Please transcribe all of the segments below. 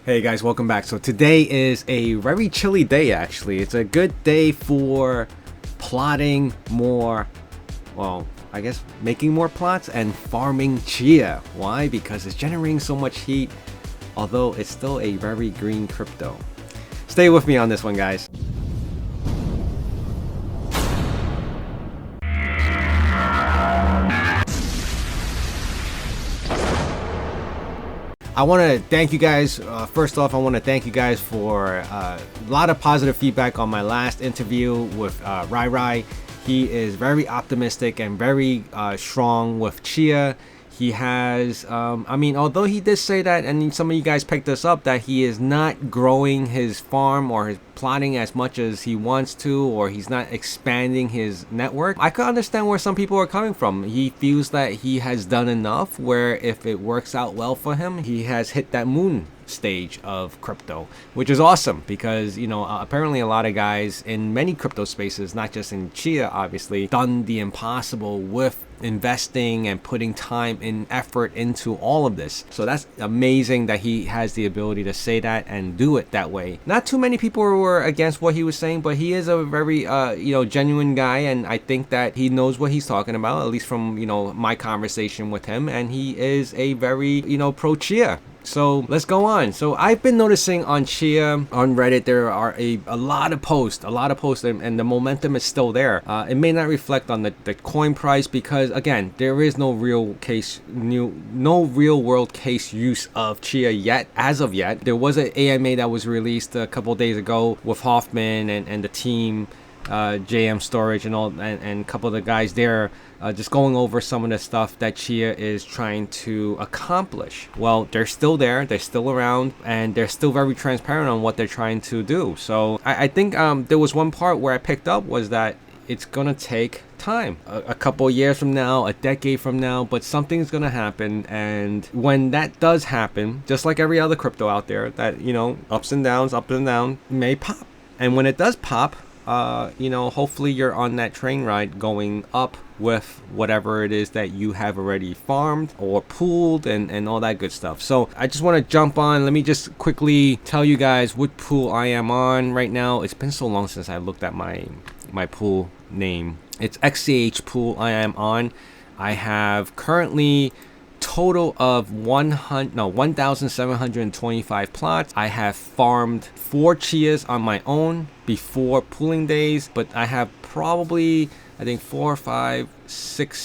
Hey guys, welcome back. So today is a very chilly day actually. It's a good day for plotting more, well, I guess making more plots and farming Chia. Why? Because it's generating so much heat, although it's still a very green crypto. Stay with me on this one, guys. I want to thank you guys. First off, I want to thank you guys for a lot of positive feedback on my last interview with Rai Rai. He is very optimistic and very strong with Chia. He has, although he did say that, and some of you guys picked this up, that he is not growing his farm or his plotting as much as he wants to, or he's not expanding his network. I could understand where some people are coming from. He feels that he has done enough where if it works out well for him, he has hit that moon stage of crypto, which is awesome because, apparently a lot of guys in many crypto spaces, not just in Chia, obviously, done the impossible with investing and putting time and effort into all of this. So that's amazing that he has the ability to say that and do it that way. Not too many people were against what he was saying, but he is a very genuine guy, and I think that he knows what he's talking about, at least from my conversation with him, and he is a very pro Chia. So let's go on. So I've been noticing on Chia, on Reddit, there are a lot of posts, and the momentum is still there. It may not reflect on the coin price because, again, there is no real world case use of Chia yet, as of yet. There was an AMA that was released a couple days ago with Hoffman and the team, JM Storage and a couple of the guys there, just going over some of the stuff that Chia is trying to accomplish. Well, they're still there, they're still around, and they're still very transparent on what they're trying to do. So I think there was one part where I picked up was that it's gonna take time, a couple years from now, a decade from now, but something's gonna happen. And when that does happen, just like every other crypto out there, that ups and downs may pop. And when it does pop, hopefully you're on that train ride going up with whatever it is that you have already farmed or pooled and all that good stuff. So I just want to jump on. Let me just quickly tell you guys what pool I am on right now. It's been so long since I looked at my pool name. It's XCH pool I am on. I have currently total of 1,725 plots. I have farmed 4 Chias on my own before pooling days, but I have probably, I think 4, 5, 6,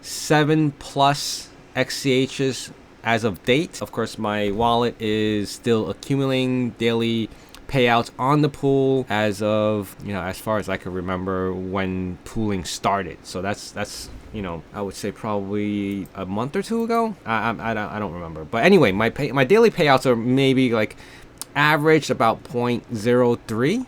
7 plus XCHs as of date. Of course, my wallet is still accumulating daily payouts on the pool as of, as far as I can remember when pooling started. So that's I would say probably a month or two ago. I don't remember. But anyway, my daily payouts are maybe like averaged about 0.03.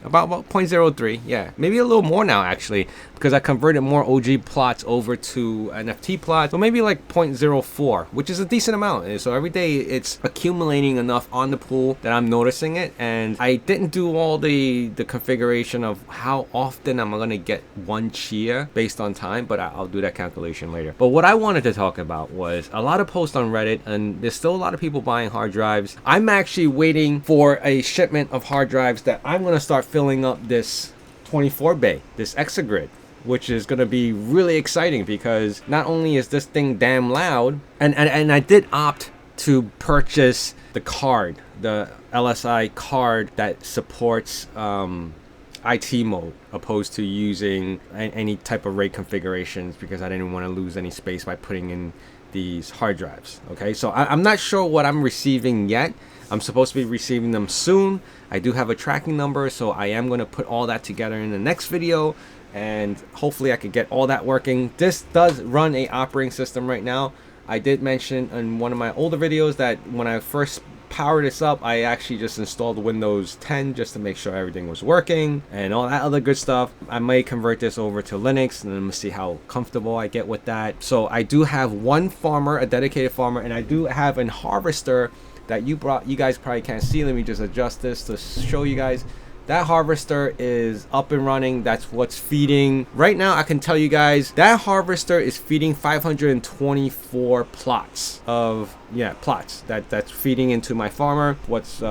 About 0.03, yeah, maybe a little more now actually, because I converted more OG plots over to NFT plots. So maybe like 0.04, which is a decent amount. So every day it's accumulating enough on the pool that I'm noticing it. And I didn't do all the configuration of how often I'm gonna get one Chia based on time, but I'll do that calculation later. But what I wanted to talk about was a lot of posts on Reddit, and there's still a lot of people buying hard drives. I'm actually waiting for a shipment of hard drives that I'm gonna start filling up this 24 bay, this Exagrid, which is going to be really exciting because not only is this thing damn loud, and I did opt to purchase the card, the LSI card that supports IT mode, opposed to using any type of RAID configurations, because I didn't want to lose any space by putting in these hard drives. Okay, so I'm not sure what I'm receiving yet. I'm supposed to be receiving them soon. I do have a tracking number, so I am going to put all that together in the next video, and hopefully I could get all that working. This does run a operating system right now. I did mention in one of my older videos that when I first powered this up, I actually just installed Windows 10 just to make sure everything was working and all that other good stuff. I may convert this over to Linux and then we'll see how comfortable I get with that. So I do have one farmer, a dedicated farmer, and I do have a harvester that you guys probably can't see. Let me just adjust this to show you guys. That harvester is up and running. That's what's feeding. Right now, I can tell you guys, that harvester is feeding 524 plots of, plots. That's feeding into my farmer. What's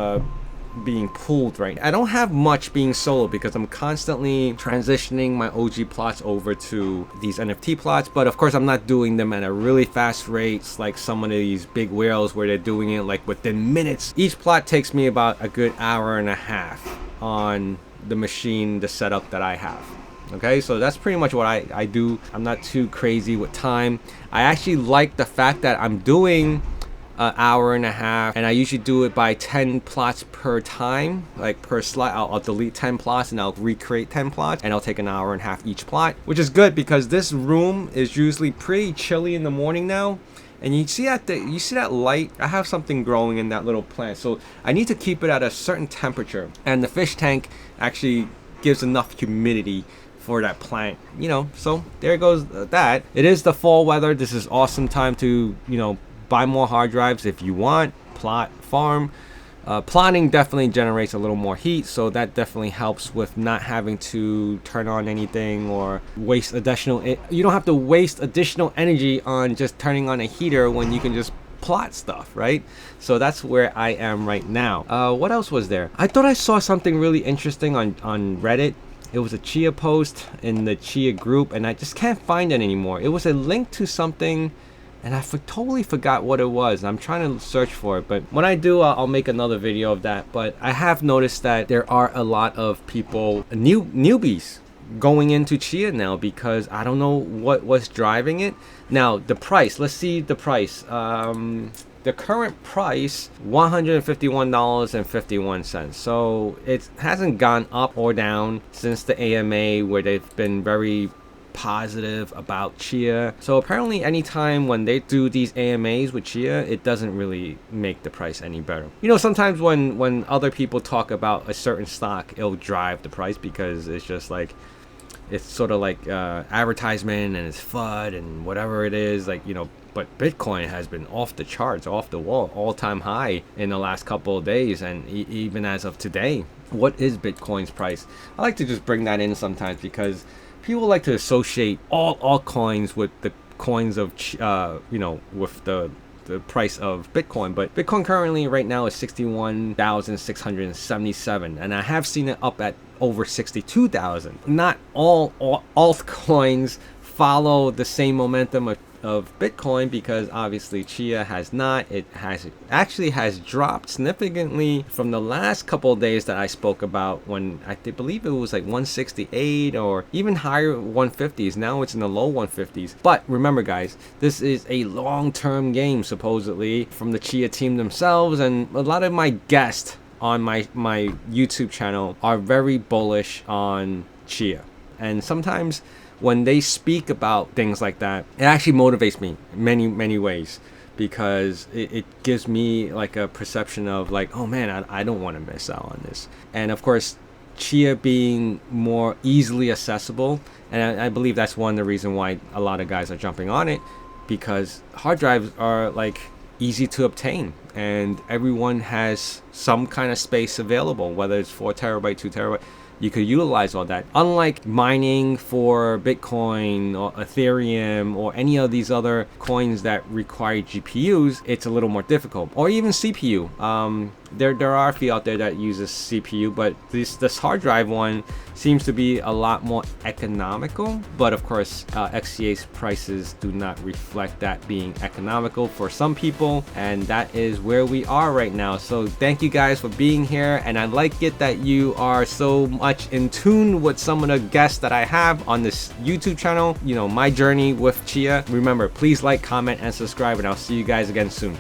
being pulled right now. I don't have much being solo because I'm constantly transitioning my OG plots over to these NFT plots, but of course I'm not doing them at a really fast rate like some of these big whales where they're doing it like within minutes. Each plot takes me about a good hour and a half on the machine, the setup that I have. Okay, so that's pretty much what I do. I'm not too crazy with time. I actually like the fact that I'm doing an hour and a half, and I usually do it by 10 plots per time, like per slot. I'll delete 10 plots and I'll recreate 10 plots, and I'll take an hour and a half each plot, which is good because this room is usually pretty chilly in the morning now. And you see that light? I have something growing in that little plant, so I need to keep it at a certain temperature, and the fish tank actually gives enough humidity for that plant, so there goes that. It is the fall weather. This is awesome time to buy more hard drives if you want. Plot, farm. Plotting definitely generates a little more heat, so that definitely helps with not having to turn on anything or waste additional. You don't have to waste additional energy on just turning on a heater when you can just plot stuff, right? So that's where I am right now. What else was there? I thought I saw something really interesting on Reddit. It was a Chia post in the Chia group, and I just can't find it anymore. It was a link to something, and I totally forgot what it was. I'm trying to search for it, but when I do, I'll make another video of that. But I have noticed that there are a lot of people, newbies, going into Chia now because I don't know what's driving it. Now, the price, let's see the price. The current price, $151.51. So it hasn't gone up or down since the AMA, where they've been very positive about Chia. So apparently anytime when they do these AMAs with Chia, it doesn't really make the price any better. Sometimes when other people talk about a certain stock, it'll drive the price because it's just like, it's sort of like advertisement and it's FUD and whatever it is, but Bitcoin has been off the charts, off the wall, all-time high in the last couple of days, and even as of today. What is Bitcoin's price? I like to just bring that in sometimes because people like to associate all altcoins with the coins of, with the price of Bitcoin. But Bitcoin currently right now is 61,677, and I have seen it up at over 62,000. Not all altcoins follow the same momentum of Bitcoin, because obviously Chia has not. It actually has dropped significantly from the last couple of days that I spoke about, when I believe it was like 168 or even higher 150s. Now it's in the low 150s. But remember guys, this is a long-term game supposedly from the Chia team themselves, and a lot of my guests on my YouTube channel are very bullish on Chia. And sometimes when they speak about things like that, it actually motivates me many ways, because it gives me like a perception of like, oh man, I don't want to miss out on this. And of course, Chia being more easily accessible, and I believe that's one of the reasons why a lot of guys are jumping on it, because hard drives are like easy to obtain, and everyone has some kind of space available, whether it's 4 terabyte, 2 terabyte. You could utilize all that. Unlike mining for Bitcoin or Ethereum or any of these other coins that require GPUs, it's a little more difficult. Or even CPU. There are a few out there that uses CPU, but this hard drive one seems to be a lot more economical. But of course, XCA's prices do not reflect that being economical for some people, and that is where we are right now. So thank you guys for being here, and I like it that you are so much in tune with some of the guests that I have on this YouTube channel. My journey with Chia. Remember, please like, comment, and subscribe, and I'll see you guys again soon.